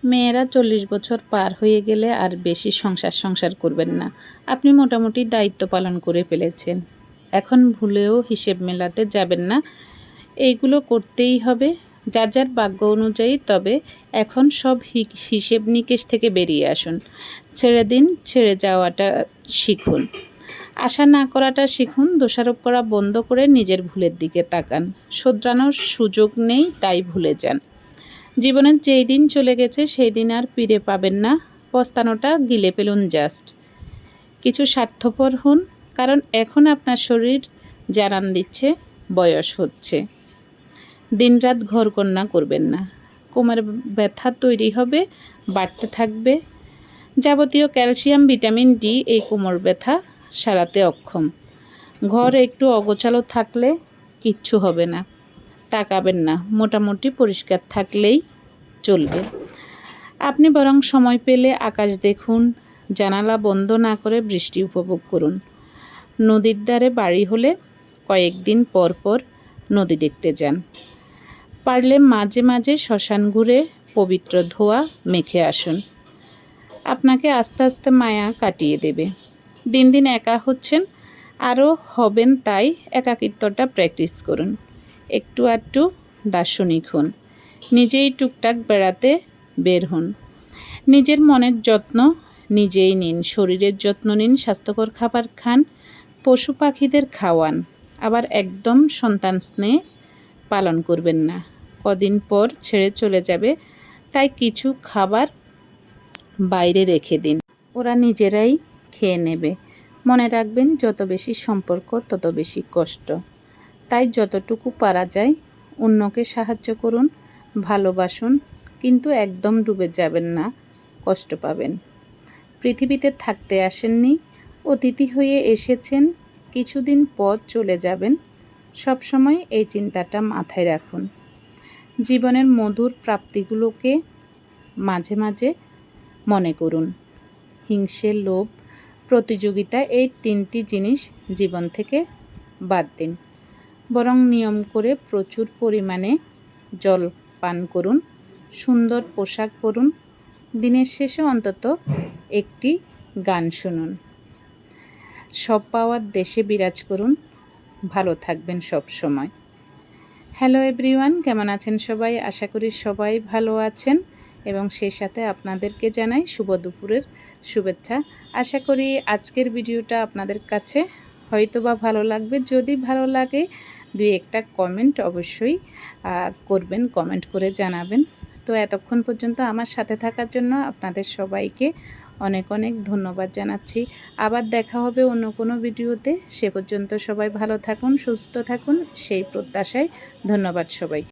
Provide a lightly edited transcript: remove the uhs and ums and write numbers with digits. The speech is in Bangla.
মেয়েরা 40 বছর পার হয়ে গেলে আর বেশি সংসার করবেন না। আপনি মোটামুটি দায়িত্ব পালন করে ফেলেছেন। এখন ভুলেও হিসেব মেলাতে যাবেন না। এইগুলো করতেই হবে যার যার ভাগ্য অনুযায়ী। তবে এখন সব হিসেব নিকেশ থেকে বেরিয়ে আসুন। ছেড়ে দিন, ছেড়ে যাওয়াটা শিখুন। আশা না করাটা শিখুন। দোষারোপ করা বন্ধ করে নিজের ভুলের দিকে তাকান। শোধরানোর সুযোগ নেই, তাই ভুলে যান। জীবনের যেই দিন চলে গেছে সেই দিন আর ফিরে পাবেন না। পস্তানোটা গিলে ফেলুন জাস্ট। কিছু স্বার্থপর হন, কারণ এখন আপনার শরীর জানান দিচ্ছে বয়স হচ্ছে। দিনরাত ঘরকন্না করবেন না। কোমর ব্যথা তৈরি হবে, বাড়তে থাকবে। যাবতীয় ক্যালসিয়াম, ভিটামিন ডি এই কোমর ব্যথা সারাতে অক্ষম। ঘর একটু অগোছালো থাকলে কিচ্ছু হবে না। তাকাবেন না, মোটামুটি পরিষ্কার থাকলেই চলবে। আপনি বরং সময় পেলে আকাশ দেখুন। জানালা বন্ধ না করে বৃষ্টি উপভোগ করুন। নদীর ধারে বাড়ি হলে কয়েকদিন পর পর নদী দেখতে যান। পারলে মাঝে মাঝে শ্মশান ঘুরে পবিত্র ধোয়া মেখে আসুন। আপনাকে আস্তে আস্তে মায়া কাটিয়ে দেবে। দিন দিন একা হচ্ছেন, আরও হবেন, তাই একাকিত্বটা প্র্যাকটিস করুন। একটু আধটু দার্শনিক হন। নিজেই টুকটাক বেড়াতে বের হন। নিজের মনের যত্ন নিজেই নিন। শরীরের যত্ন নিন, স্বাস্থ্যকর খাবার খান, পশু পাখিদের খাওয়ান। আবার একদম সন্তান স্নেহ পালন করবেন না। কদিন পর ছেড়ে চলে যাবে, তাই কিছু খাবার বাইরে রেখে দিন। ওরা নিজেরাই খেয়ে নেবে। মনে রাখবেন, যত বেশি সম্পর্ক তত বেশি কষ্ট। তাই যতটুকু পারা যায় অন্যকে সাহায্য করুন, ভালোবাসুন, কিন্তু একদম ডুবে যাবেন না, কষ্ট পাবেন। পৃথিবীতে থাকতে আসেননি, অতিথি হয়ে এসেছেন, কিছুদিন পর চলে যাবেন। সবসময় এই চিন্তাটা মাথায় রাখুন। জীবনের মধুর প্রাপ্তিগুলোকে মাঝে মাঝে মনে করুন। হিংসে, লোভ, প্রতিযোগিতা এই তিনটি জিনিস জীবন থেকে বাদ দিন। বরং নিয়ম করে প্রচুর পরিমাণে জল পান করুন, সুন্দর পোশাক পরুন, দিনের শেষে অন্তত একটি গান শুনুন। সব পাওয়ার দেশে বিরাজ করুন। ভালো থাকবেন সব সময়। হ্যালো এভরিওয়ান, কেমন আছেন সবাই? আশা করি সবাই ভালো আছেন এবং সেই সাথে আপনাদেরকে জানাই শুভ দুপুরের শুভেচ্ছা। আশা করি আজকের ভিডিওটা আপনাদের কাছে হয়তো বা ভালো লাগবে। যদি ভালো লাগে, দুই একটা কমেন্ট অবশ্যই করবেন, কমেন্ট করে জানাবেন। তো এতক্ষণ পর্যন্ত আমার সাথে থাকার জন্য আপনাদের সবাইকে অনেক অনেক ধন্যবাদ জানাচ্ছি। আবার দেখা হবে অন্য কোনো ভিডিওতে। সে পর্যন্ত সবাই ভালো থাকুন, সুস্থ থাকুন, সেই প্রত্যাশায় ধন্যবাদ সবাইকে।